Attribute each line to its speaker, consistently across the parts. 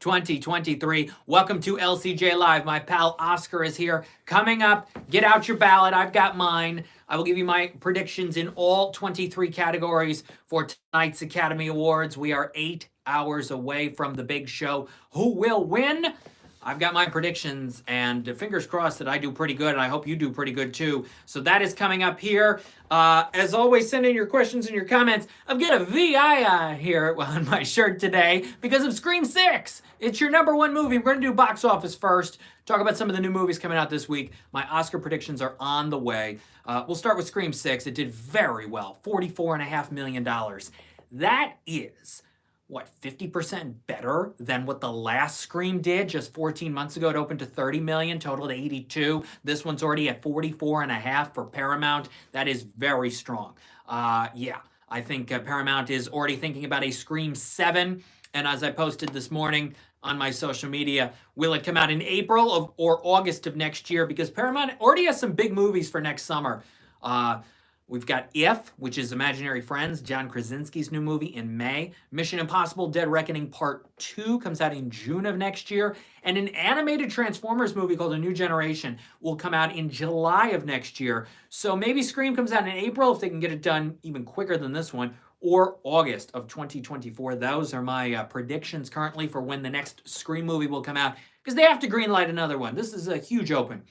Speaker 1: 2023. Welcome to LCJ Live. My pal Oscar is here. Coming up, get out your ballot. I've got mine. I will give you my predictions in all 23 categories for tonight's Academy Awards. We are 8 hours away from the big show. Who will win? I've got my predictions, and fingers crossed that I do pretty good, and I hope you do pretty good too. So that is coming up here. As always, send in your questions and your comments. I've got a VI here on my shirt today because of Scream 6. It's your '1 movie. We're going to do box office first, talk about some of the new movies coming out this week. My Oscar predictions are on the way. We'll start with Scream 6. It did very well, $44.5 million. That is... what, 50% better than what the last Scream did just 14 months ago? It opened to 30 million, totaled 82. This one's already at 44.5 for Paramount. That is very strong. Yeah, I think Paramount is already thinking about a Scream 7. And as I posted this morning on my social media, will it come out in April or August of next year? Because Paramount already has some big movies for next summer. We've got If, which is Imaginary Friends, John Krasinski's new movie, in May. Mission Impossible Dead Reckoning Part 2 comes out in June of next year. And an animated Transformers movie called A New Generation will come out in July of next year. So maybe Scream comes out in April if they can get it done even quicker than this one, or August of 2024. Those are my predictions currently for when the next Scream movie will come out, because they have to greenlight another one. This is a huge open.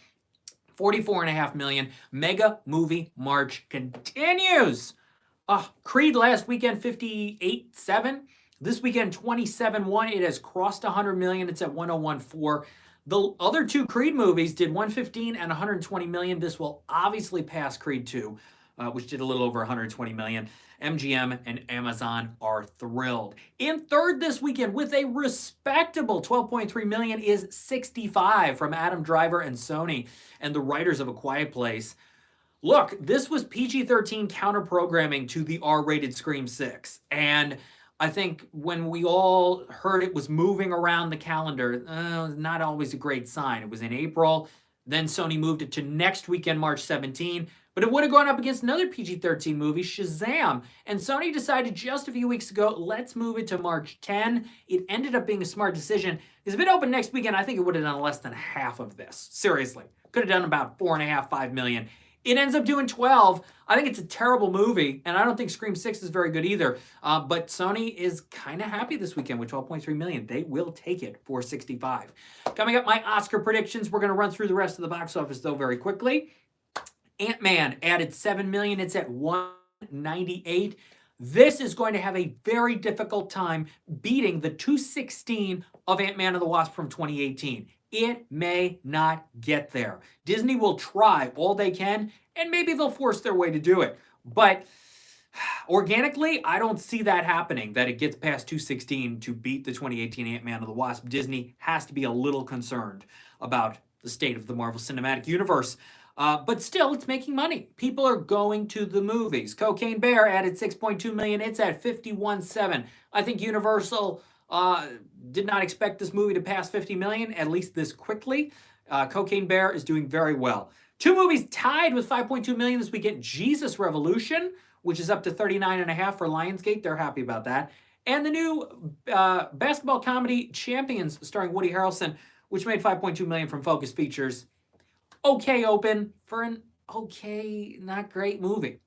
Speaker 1: 44.5 million. Mega movie march continues. Creed last weekend, 58.7. This weekend, 27.1. It has crossed 100 million. It's at 101.4. The other two Creed movies did 115 and 120 million. This will obviously pass Creed 2, which did a little over 120 million. MGM and Amazon are thrilled. In third this weekend with a respectable 12.3 million is 65 from Adam Driver and Sony and the writers of A Quiet Place. Look, this was PG-13 counter-programming to the R-rated Scream 6. And I think when we all heard it was moving around the calendar, it was not always a great sign. It was in April. Then Sony moved it to next weekend, March 17. But it would have gone up against another PG-13 movie, Shazam. And Sony decided just a few weeks ago, let's move it to March 10. It ended up being a smart decision, because if it opened next weekend, I think it would have done less than half of this. Seriously. Could have done about 4.5, 5 million. It ends up doing 12. I think it's a terrible movie, and I don't think Scream 6 is very good either. But Sony is kind of happy this weekend with 12.3 million. They will take it for 65. Coming up, my Oscar predictions. We're going to run through the rest of the box office, though, very quickly. Ant-Man added 7 million. It's at 198. This is going to have a very difficult time beating the 216 of Ant-Man and the Wasp from 2018. It may not get there. Disney will try all they can, and maybe they'll force their way to do it. But organically, I don't see that happening, that it gets past 216 to beat the 2018 Ant-Man and the Wasp. Disney has to be a little concerned about the state of the Marvel Cinematic Universe. But still, it's making money. People are going to the movies. Cocaine Bear added 6.2 million. It's at 51.7. I think Universal did not expect this movie to pass 50 million, at least this quickly. Cocaine Bear is doing very well. Two movies tied with 5.2 million this weekend. Jesus Revolution, which is up to 39.5 for Lionsgate. They're happy about that. And the new basketball comedy Champions, starring Woody Harrelson, which made 5.2 million from Focus Features. Okay open for an okay, not great movie.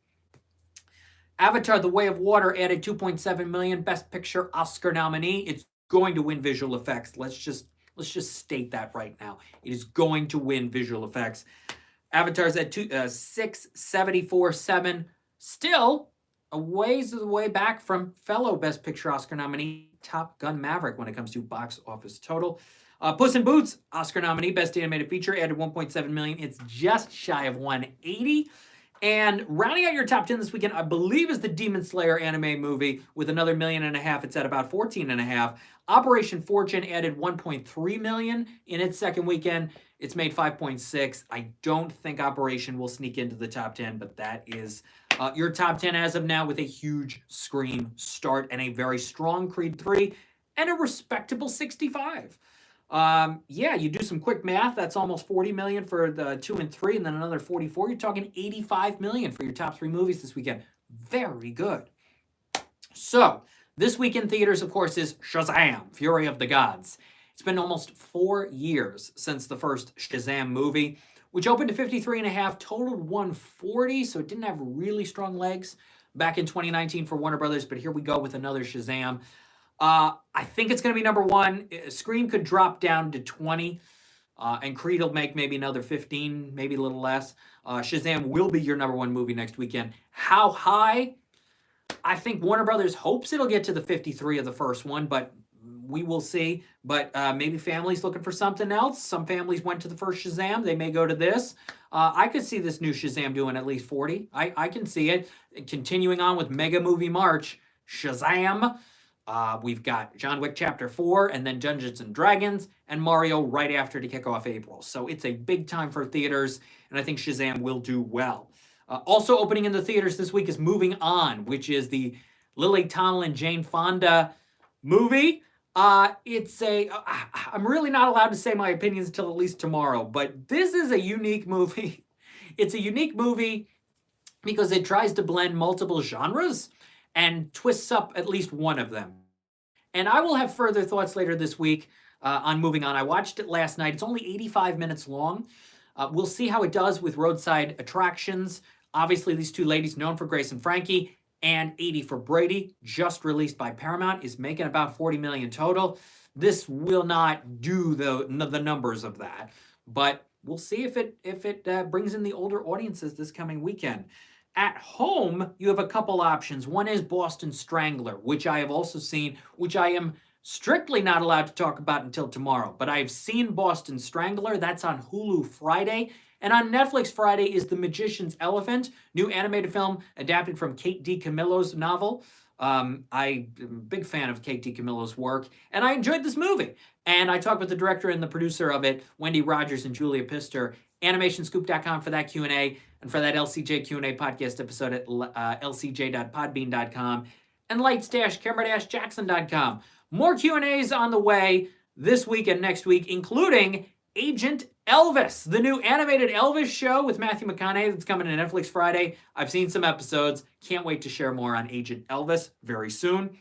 Speaker 1: Avatar: The Way of Water added 2.7 million, Best Picture Oscar nominee. It's going to win visual effects. Let's just state that right now. It is going to win visual effects. Avatar's at 674.7. Still a ways of the way back from fellow Best Picture Oscar nominee Top Gun Maverick when it comes to box office total. Puss in Boots, Oscar nominee, Best Animated Feature, added 1.7 million. It's just shy of 180. And rounding out your top 10 this weekend, I believe, is the Demon Slayer anime movie with another 1.5 million. It's at about 14.5. Operation Fortune added 1.3 million in its second weekend. It's made 5.6. I don't think Operation will sneak into the top 10, but that is your top 10 as of now, with a huge Scream start and a very strong Creed 3 and a respectable 65. Yeah, you do some quick math. That's almost 40 million for the 2 and 3, and then another 44. You're talking 85 million for your top 3 movies this weekend. Very good. So This week in theaters, of course, is Shazam! Fury of the Gods. It's been almost 4 years since the first Shazam movie, which opened to 53.5, totaled 140, so it didn't have really strong legs back in 2019 for Warner Brothers, but here we go with another Shazam. I think it's going to be number one. Scream could drop down to 20, and Creed will make maybe another 15, maybe a little less. Shazam will be your number one movie next weekend. How high? I think Warner Brothers hopes it'll get to the 53 of the first one, but we will see. But maybe families looking for something else. Some families went to the first Shazam. They may go to this. I could see this new Shazam doing at least 40. I can see it. Continuing on with Mega Movie March, Shazam. We've got John Wick Chapter 4 and then Dungeons and Dragons and Mario right after to kick off April. So it's a big time for theaters, and I think Shazam will do well. Also opening in the theaters this week is Moving On, which is the Lily Tomlin, Jane Fonda movie. I'm really not allowed to say my opinions until at least tomorrow, but this is a unique movie. It's a unique movie because it tries to blend multiple genres and twists up at least one of them. And I will have further thoughts later this week on Moving On. I watched it last night. It's only 85 minutes long. We'll see how it does with roadside attractions. Obviously, these two ladies, known for Grace and Frankie and 80 for Brady, just released by Paramount, is making about 40 million total. This will not do the numbers of that, but we'll see if it brings in the older audiences this coming weekend. At home, you have a couple options. One is Boston Strangler, which I have also seen, which I am strictly not allowed to talk about until tomorrow. But I've seen Boston Strangler. That's on Hulu Friday. And on Netflix Friday is The Magician's Elephant, new animated film adapted from Kate DiCamillo's novel. I'm a big fan of Kate DiCamillo's work, and I enjoyed this movie. And I talked with the director and the producer of it, Wendy Rogers and Julia Pister, animationscoop.com for that Q&A, and for that LCJ Q&A podcast episode at lcj.podbean.com, and lights-camera-jackson.com. More Q&As on the way this week and next week, including Agent Elvis, the new animated Elvis show with Matthew McConaughey that's coming to Netflix Friday. I've seen some episodes. Can't wait to share more on Agent Elvis very soon.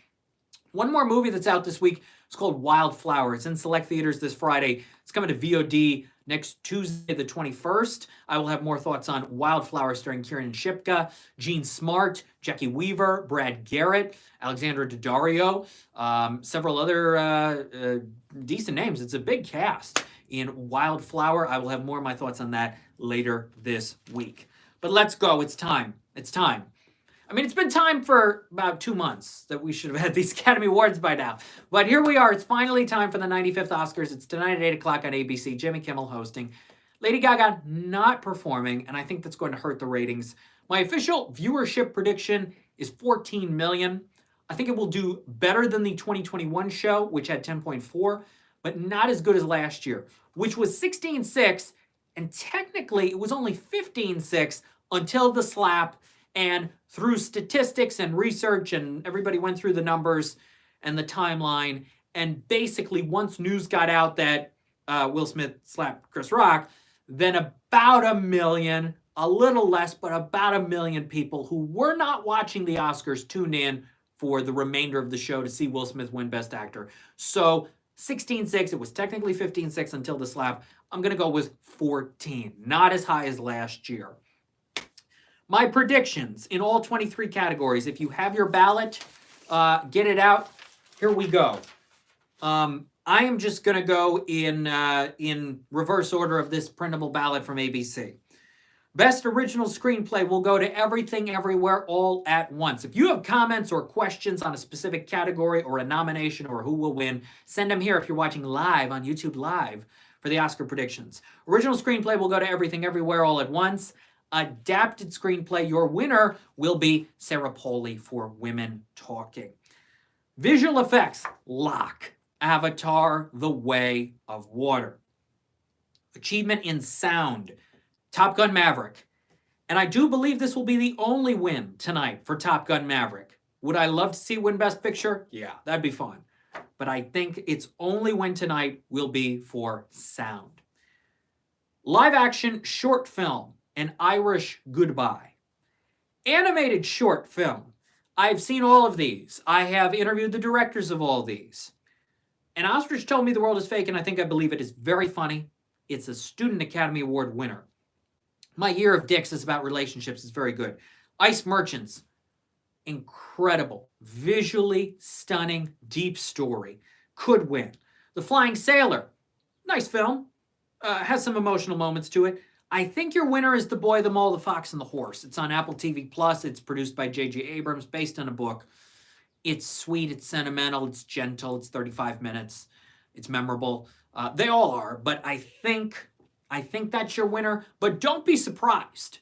Speaker 1: One more movie that's out this week. It's called Wildflower. It's in select theaters this Friday. It's coming to VOD next Tuesday, the 21st. I will have more thoughts on Wildflower starring Kieran Shipka, Gene Smart, Jackie Weaver, Brad Garrett, Alexandra Daddario, several other decent names. It's a big cast in Wildflower. I will have more of my thoughts on that later this week. But let's go. It's time. It's time. I mean, it's been time for about 2 months that we should have had these Academy Awards by now. But here we are. It's finally time for the 95th Oscars. It's tonight at 8 o'clock on ABC. Jimmy Kimmel hosting. Lady Gaga not performing, and I think that's going to hurt the ratings. My official viewership prediction is 14 million. I think it will do better than the 2021 show, which had 10.4, but not as good as last year, which was 16.6, and technically it was only 15.6 until the slap. And through statistics and research, and everybody went through the numbers and the timeline, and basically once news got out that Will Smith slapped Chris Rock, then about 1 million, a little less, but about 1 million people who were not watching the Oscars tuned in for the remainder of the show to see Will Smith win Best Actor. So 16.6, it was technically 15.6 until the slap. I'm going to go with 14, not as high as last year. My predictions in all 23 categories. If you have your ballot, get it out. Here we go. I am just going to go in reverse order of this printable ballot from ABC. Best Original Screenplay will go to Everything Everywhere All at Once. If you have comments or questions on a specific category or a nomination or who will win, send them here if you're watching live on YouTube Live for the Oscar predictions. Original Screenplay will go to Everything Everywhere All at Once. Adapted Screenplay, your winner will be Sarah Polley for Women Talking. Visual Effects, lock. Avatar, The Way of Water. Achievement in Sound, Top Gun Maverick. And I do believe this will be the only win tonight for Top Gun Maverick. Would I love to see win Best Picture? Yeah, that'd be fun. But I think its only win tonight will be for Sound. Live action short film, An Irish Goodbye. Animated short film, I've seen all of these. I have interviewed the directors of all these. An ostrich told me the world is fake, and I think I believe it. Is very funny. It's a Student Academy Award winner. My Year of Dicks is about relationships. It's very good. Ice Merchants, incredible, visually stunning, deep story. Could win. The Flying Sailor, nice film. Has some emotional moments to it. I think your winner is The Boy, the Mole, the Fox, and the Horse. It's on Apple TV Plus. It's produced by J.J. Abrams, based on a book. It's sweet, it's sentimental, it's gentle, it's 35 minutes, it's memorable. They all are, but I think that's your winner. But don't be surprised.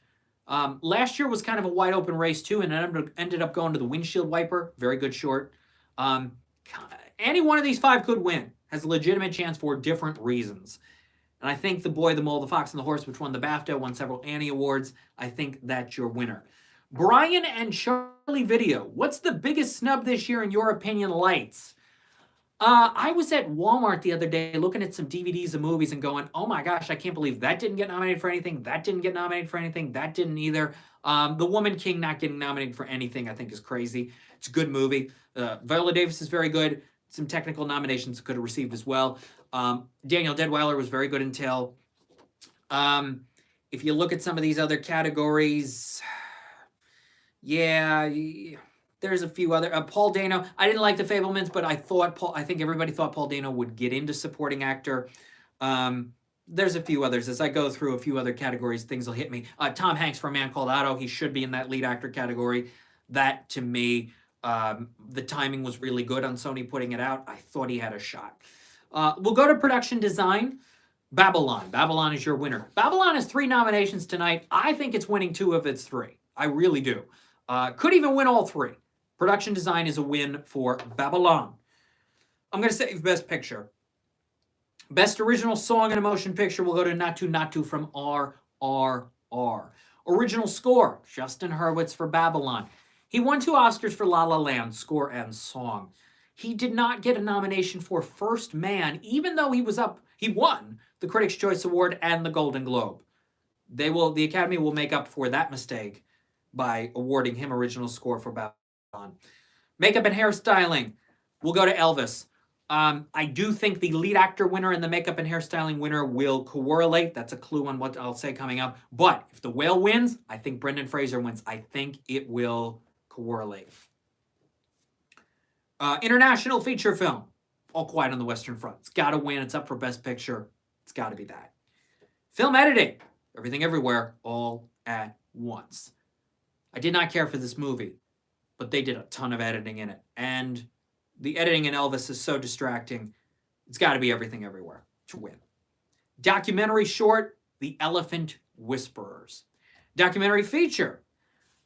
Speaker 1: Last year was kind of a wide open race too, and it ended up going to The Windshield Wiper. Very good short. Any one of these five could win. Has a legitimate chance for different reasons. And I think The Boy, the Mole, the Fox, and the Horse, which won the BAFTA, won several Annie Awards, I think that's your winner. Brian and Charlie Video. What's the biggest snub this year in your opinion, Lights? I was at Walmart the other day looking at some DVDs of movies and going, oh my gosh, I can't believe that didn't get nominated for anything. That didn't get nominated for anything. That didn't either. The Woman King not getting nominated for anything I think is crazy. It's a good movie. Viola Davis is very good. Some technical nominations could have received as well. Daniel Deadweiler was very good until. If you look at some of these other categories, yeah, there's a few other. Paul Dano. I didn't like The Fabelmans, but I think everybody thought Paul Dano would get into supporting actor. There's a few others. As I go through a few other categories, things will hit me. Tom Hanks for A Man Called Otto. He should be in that lead actor category. That, to me, the timing was really good on Sony putting it out. I thought he had a shot. We'll go to production design. Babylon. Babylon is your winner. Babylon has 3 nominations tonight. I think it's winning 2 of its 3. I really do. Could even win all 3. Production design is a win for Babylon. I'm going to save Best Picture. Best Original Song in a Motion Picture will go to Natu Natu from RRR. Original Score, Justin Hurwitz for Babylon. He won 2 Oscars for La La Land, score and song. He did not get a nomination for First Man, even though he won the Critics' Choice Award and the Golden Globe. The Academy will make up for that mistake by awarding him original score for Babylon. Makeup and hairstyling will go to Elvis. I do think the lead actor winner and the makeup and hairstyling winner will correlate. That's a clue on what I'll say coming up. But if The Whale wins, I think Brendan Fraser wins. I think it will correlate. International feature film. All Quiet on the Western Front. It's got to win. It's up for Best Picture. It's got to be that. Film editing. Everything Everywhere all at once. I did not care for this movie, but they did a ton of editing in it. And the editing in Elvis is so distracting. It's got to be Everything Everywhere to win. Documentary short, The Elephant Whisperers. Documentary feature,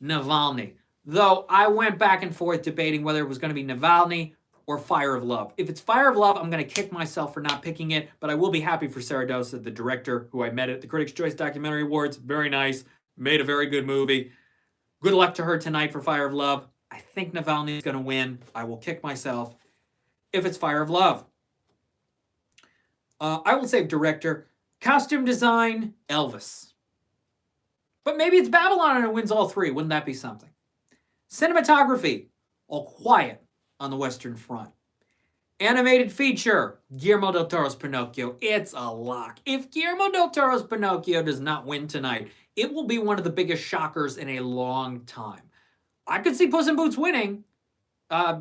Speaker 1: Navalny. Though I went back and forth debating whether it was going to be Navalny or Fire of Love. If it's Fire of Love, I'm going to kick myself for not picking it, but I will be happy for Sarah Dosa, the director, who I met at the Critics' Choice Documentary Awards. Very nice. Made a very good movie. Good luck to her tonight for Fire of Love. I think Navalny is going to win. I will kick myself if it's Fire of Love. I will save director. Costume design, Elvis. But maybe it's Babylon and it wins all 3. Wouldn't that be something? Cinematography, All Quiet on the Western Front. Animated feature, Guillermo del Toro's Pinocchio. It's a lock. If Guillermo del Toro's Pinocchio does not win tonight, it will be one of the biggest shockers in a long time. I could see Puss in Boots winning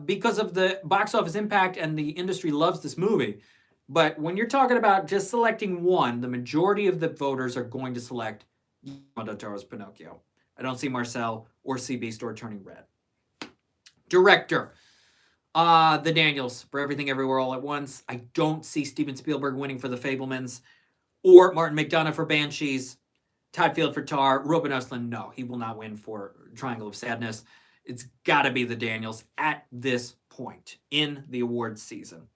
Speaker 1: because of the box office impact and the industry loves this movie. But when you're talking about just selecting one, the majority of the voters are going to select Guillermo del Toro's Pinocchio. I don't see Marcel or Sea Beast or Turning Red. Director. The Daniels for Everything Everywhere All at Once. I don't see Steven Spielberg winning for The Fabelmans or Martin McDonagh for Banshees. Todd Field for Tar. Ruben Östlund, no, he will not win for Triangle of Sadness. It's got to be the Daniels at this point in the awards season.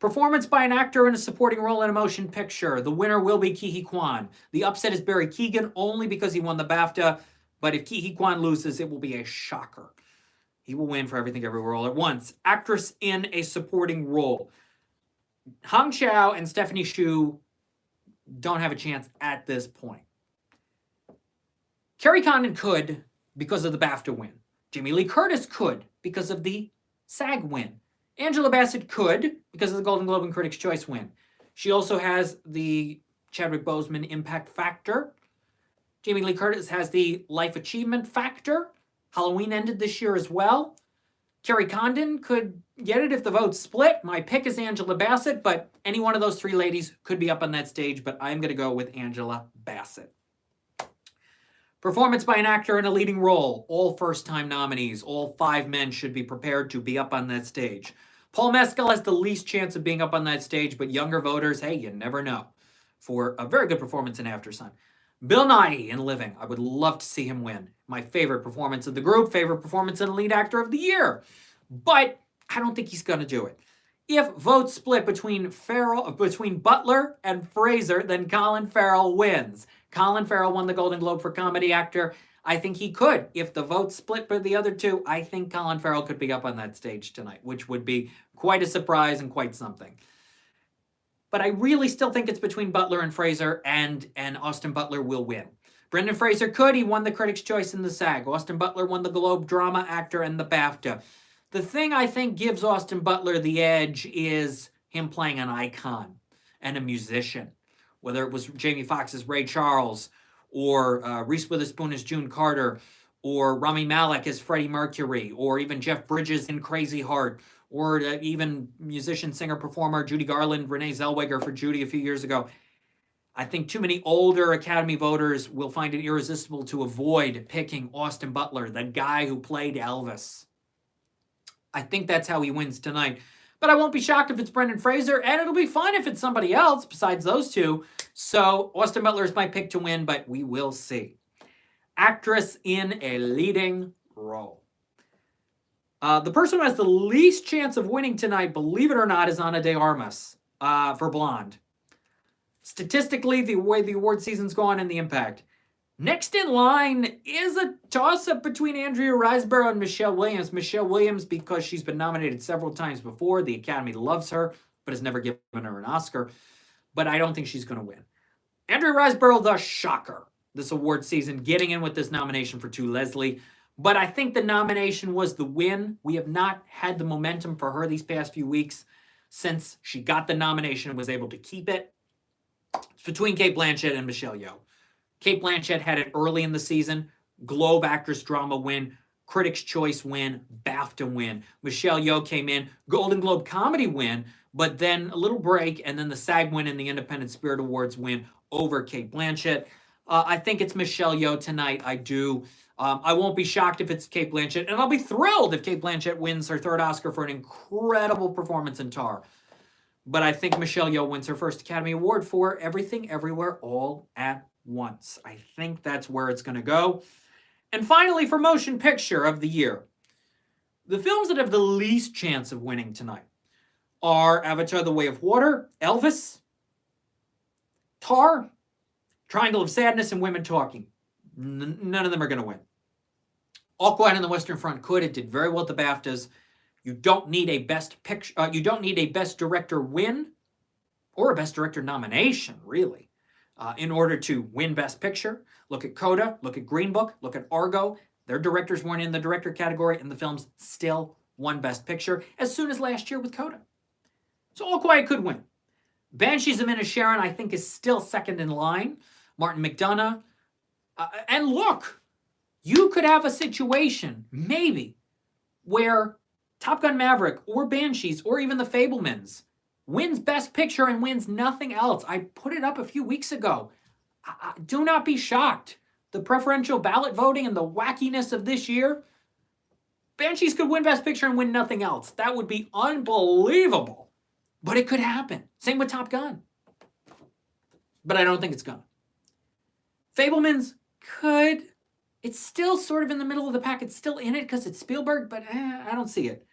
Speaker 1: Performance by an actor in a supporting role in a motion picture. The winner will be Ke Huy Quan. The upset is Barry Keoghan only because he won the BAFTA, but if Ke Huy Quan loses, it will be a shocker. He will win for Everything Everywhere All at Once. Actress in a supporting role. Hong Chow and Stephanie Hsu don't have a chance at this point. Carrie Condon could because of the BAFTA win. Jamie Lee Curtis could because of the SAG win. Angela Bassett could because of the Golden Globe and Critics' Choice win. She also has the Chadwick Boseman impact factor. Jamie Lee Curtis has the life achievement factor. Halloween ended this year as well. Kerry Condon could get it if the votes split. My pick is Angela Bassett, but any one of those three ladies could be up on that stage, but I'm going to go with Angela Bassett. Performance by an actor in a leading role. All first-time nominees. All 5 men should be prepared to be up on that stage. Paul Mescal has the least chance of being up on that stage, but younger voters, hey, you never know, for a very good performance in Aftersun. Bill Nighy in Living. I would love to see him win. My favorite performance of the group, favorite performance in lead actor of the year. But I don't think he's going to do it. If votes split between Butler and Fraser, then Colin Farrell wins. Colin Farrell won the Golden Globe for comedy actor. I think he could. If the votes split for the other two, I think Colin Farrell could be up on that stage tonight, which would be quite a surprise and quite something. But I really still think it's between Butler and Fraser, and Austin Butler will win. Brendan Fraser could. He won the Critics' Choice and the SAG. Austin Butler won the Globe Drama Actor and the BAFTA. The thing I think gives Austin Butler the edge is him playing an icon and a musician. Whether it was Jamie Foxx as Ray Charles, or Reese Witherspoon as June Carter, or Rami Malek as Freddie Mercury, or even Jeff Bridges in Crazy Heart, or even musician, singer, performer Judy Garland, Renee Zellweger for Judy a few years ago. I think too many older Academy voters will find it irresistible to avoid picking Austin Butler, the guy who played Elvis. I think that's how he wins tonight. But I won't be shocked if it's Brendan Fraser, and it'll be fun if it's somebody else besides those two. So Austin Butler is my pick to win, but we will see. Actress in a leading role. The person who has the least chance of winning tonight, believe it or not, is Ana de Armas for Blonde. Statistically, the way the award season's gone and the impact. Next in line is a toss-up between Andrea Riseborough and Michelle Williams. Michelle Williams, because she's been nominated several times before. The Academy loves her, but has never given her an Oscar. But I don't think she's going to win. Andrea Riseborough, the shocker this award season, getting in with this nomination for To Leslie. But I think the nomination was the win. We have not had the momentum for her these past few weeks since she got the nomination and was able to keep it. It's between Cate Blanchett and Michelle Yeoh. Cate Blanchett had it early in the season. Globe Actress Drama win, Critics' Choice win, BAFTA win. Michelle Yeoh came in, Golden Globe Comedy win, but then a little break, and then the SAG win and the Independent Spirit Awards win over Cate Blanchett. I think it's Michelle Yeoh tonight. I do. I won't be shocked if it's Cate Blanchett, and I'll be thrilled if Cate Blanchett wins her 3rd Oscar for an incredible performance in Tar. But I think Michelle Yeoh wins her first Academy Award for Everything Everywhere All at Once. I think that's where it's going to go. And finally, for Motion Picture of the Year, the films that have the least chance of winning tonight are Avatar: The Way of Water, Elvis, Tar, Triangle of Sadness, and Women Talking. None of them are going to win. All Quiet on the Western Front could. It did very well at the BAFTAs. You don't need a Best Picture. You don't need a Best Director win or a Best Director nomination, really, in order to win Best Picture. Look at Coda. Look at Green Book. Look at Argo. Their directors weren't in the director category, and the films still won Best Picture as soon as last year with Coda. So All Quiet could win. Banshees of Inisherin, I think, is still second in line. Martin McDonagh. And look, you could have a situation, maybe, where Top Gun Maverick or Banshees or even The Fabelmans wins Best Picture and wins nothing else. I put it up a few weeks ago. Do not be shocked. The preferential ballot voting and the wackiness of this year, Banshees could win Best Picture and win nothing else. That would be unbelievable. But it could happen. Same with Top Gun. But I don't think it's going to. Fabelmans could. It's still sort of in the middle of the pack. It's still in it because it's Spielberg, but I don't see it.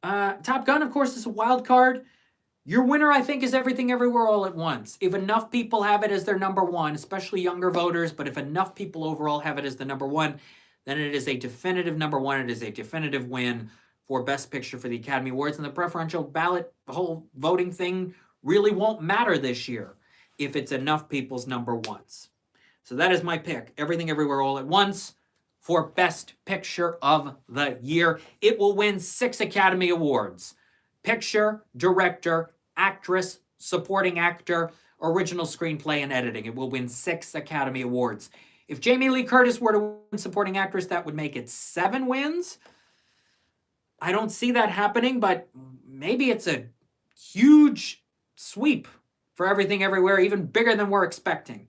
Speaker 1: Top Gun, of course, is a wild card. Your winner, I think, is Everything Everywhere All at Once. If enough people have it as their number one, especially younger voters, but if enough people overall have it as the number one, then it is a definitive number one. It is a definitive win for Best Picture for the Academy Awards. And the preferential ballot, the whole voting thing, really won't matter this year if it's enough people's number ones. So that is my pick. Everything Everywhere All at Once for Best Picture of the Year. It will win 6 Academy Awards: Picture, Director, Actress, Supporting Actor, Original Screenplay, and Editing. It will win 6 Academy Awards. If Jamie Lee Curtis were to win Supporting Actress, that would make it 7 wins. I don't see that happening, but maybe it's a huge sweep for Everything Everywhere, even bigger than we're expecting.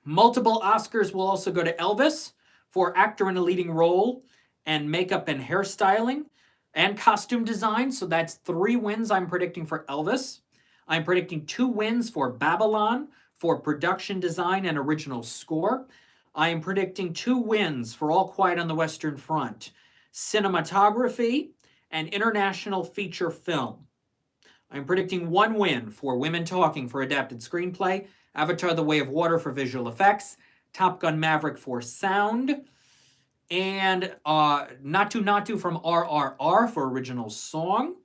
Speaker 1: Multiple Oscars will also go to Elvis for actor in a leading role and makeup and hairstyling and costume design. So that's 3 wins I'm predicting for Elvis. I'm predicting 2 wins for Babylon for production design and original score. I am predicting 2 wins for All Quiet on the Western Front, cinematography, and international feature film. I'm predicting 1 win for Women Talking for adapted screenplay, Avatar: The Way of Water for visual effects, Top Gun: Maverick for sound, and Natu Natu from RRR for original song,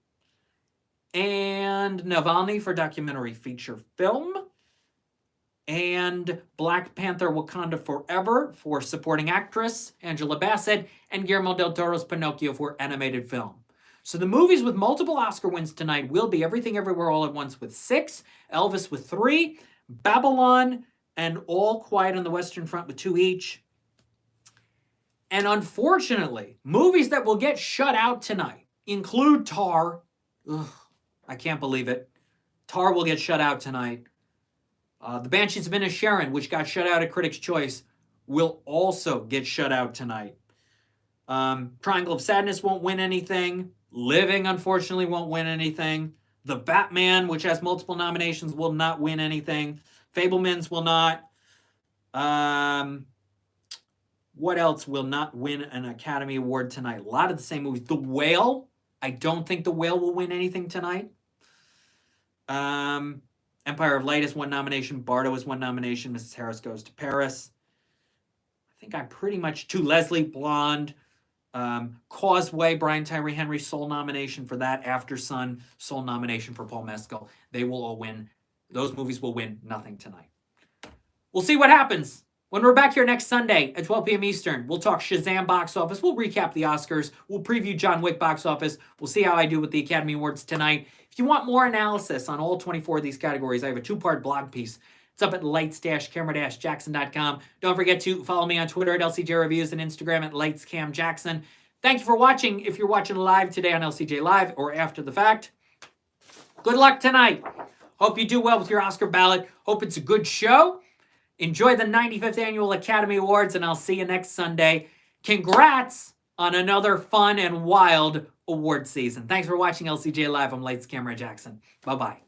Speaker 1: and Navalny for documentary feature film, and Black Panther: Wakanda Forever for supporting actress, Angela Bassett, and Guillermo del Toro's Pinocchio for animated film. So the movies with multiple Oscar wins tonight will be Everything Everywhere All at Once with 6, Elvis with 3, Babylon and All Quiet on the Western Front with 2 each. And unfortunately, movies that will get shut out tonight include Tar. Ugh, I can't believe it. Tar will get shut out tonight. The Banshees of Inisherin, which got shut out at Critics' Choice, will also get shut out tonight. Triangle of Sadness won't win anything. Living, unfortunately, won't win anything. The Batman, which has multiple nominations, will not win anything. Fabelmans will not. What else will not win an Academy Award tonight? A lot of the same movies. The Whale. I don't think The Whale will win anything tonight. Empire of Light has 1 nomination. Bardo has 1 nomination. Mrs. Harris Goes to Paris. I think I'm pretty much to Leslie Blonde. Causeway, Brian Tyree Henry, sole nomination for that. After Sun, sole nomination for Paul Mescal. They will all win. Those movies will win nothing tonight. We'll see what happens. When we're back here next Sunday at 12 p.m. Eastern, we'll talk Shazam box office. We'll recap the Oscars. We'll preview John Wick box office. We'll see how I do with the Academy Awards tonight. If you want more analysis on all 24 of these categories, I have a 2-part blog piece. It's up at lights-camera-jackson.com. Don't forget to follow me on Twitter at LCJ Reviews and Instagram at LightsCamJackson. Thank you for watching. If you're watching live today on LCJ Live or after the fact, good luck tonight. Hope you do well with your Oscar ballot. Hope it's a good show. Enjoy the 95th Annual Academy Awards, and I'll see you next Sunday. Congrats on another fun and wild award season. Thanks for watching LCJ Live. I'm Lights Camera Jackson. Bye-bye.